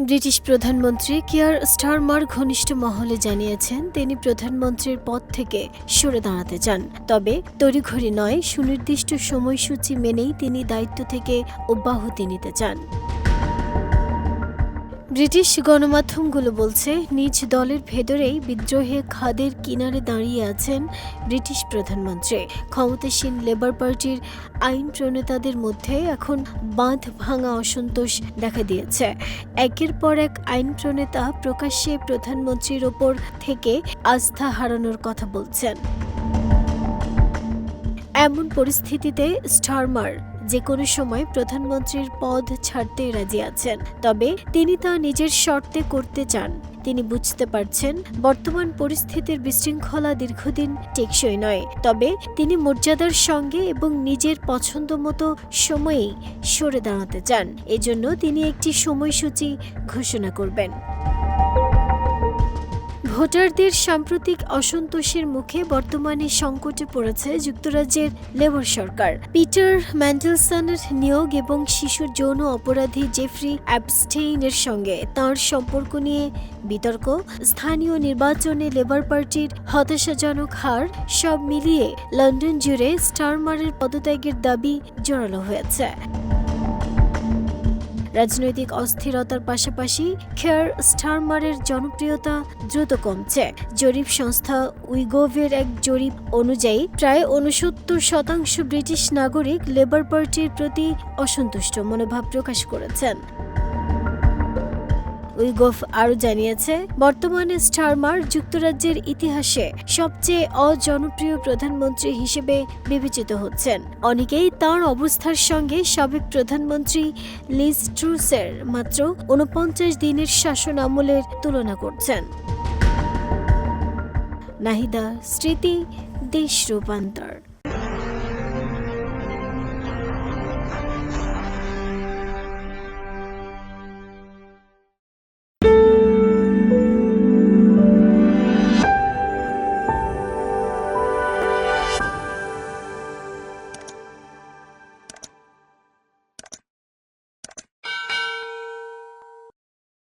British প্রধানমন্ত্রী Keir Starmer ঘনিষ্ঠ মহলে জানিয়েছেন তিনি প্রধানমন্ত্রীর পদ থেকে সরে দাঁড়াতে চান। তবে তড়িঘড়ি নয়, সুনির্দিষ্ট সময়সূচি মেনেই তিনি দায়িত্ব থেকে অব্যাহতি নিতে চান। ব্রিটিশ গণমাধ্যমগুলো বলছে, নিজ দলের ভেতরেই বিদ্রোহে খাদের কিনারে দাঁড়িয়ে আছেন ব্রিটিশ প্রধানমন্ত্রী। ক্ষমতাসীন লেবার পার্টির আইন প্রণেতাদের মধ্যে এখন বাঁধ ভাঙা অসন্তোষ দেখা দিয়েছে। একের পর এক আইন প্রণেতা প্রকাশ্যে প্রধানমন্ত্রীর ওপর থেকে আস্থা হারানোর কথা বলছেন। এমন পরিস্থিতিতে স্টারমার যে কোনো সময় প্রধানমন্ত্রীর পদ ছাড়তে রাজি আছেন, তবে তিনি তা নিজের শর্তে করতে চান। তিনি বুঝতে পারছেন বর্তমান পরিস্থিতির বিশৃঙ্খলা দীর্ঘদিন টেকসই নয়, তবে তিনি মর্যাদার সঙ্গে এবং নিজের পছন্দ মতো সময়েই সরে দাঁড়াতে চান। এজন্য তিনি একটি সময়সূচি ঘোষণা করবেন। ভোটারদের সাম্প্রতিক অসন্তোষের মুখে বর্তমানে সংকটে পড়েছে যুক্তরাজ্যের লেবার সরকার। পিটার ম্যান্ডেলসনের নিয়োগ এবং শিশুর যৌন অপরাধী জেফ্রি অ্যাপস্টেইনের সঙ্গে তাঁর সম্পর্ক নিয়ে বিতর্ক, স্থানীয় নির্বাচনে লেবার পার্টির হতাশাজনক হার, সব মিলিয়ে লন্ডন জুড়ে স্টারমারের পদত্যাগের দাবি জোরালো হয়েছে। রাজনৈতিক অস্থিরতার পাশাপাশি কিয়ার স্টারমারের জনপ্রিয়তা দ্রুত কমছে। জরিপ সংস্থা উইগোভের এক জরিপ অনুযায়ী প্রায় ৬৯% ব্রিটিশ নাগরিক লেবার পার্টির প্রতি অসন্তুষ্ট মনোভাব প্রকাশ করেছেন। উইগভ আরও জানিয়েছে, বর্তমানে স্টারমার যুক্তরাজ্যের ইতিহাসে সবচেয়ে অজনপ্রিয় প্রধানমন্ত্রী হিসেবে বিবেচিত হচ্ছেন। অনেকেই তাঁর অবস্থার সঙ্গে সাবেক প্রধানমন্ত্রী লিজ ট্রুসের মাত্র ৪৯ দিনের শাসন আমলের তুলনা করছেন। নাহিদা স্মৃতি, দেশ রূপান্তর।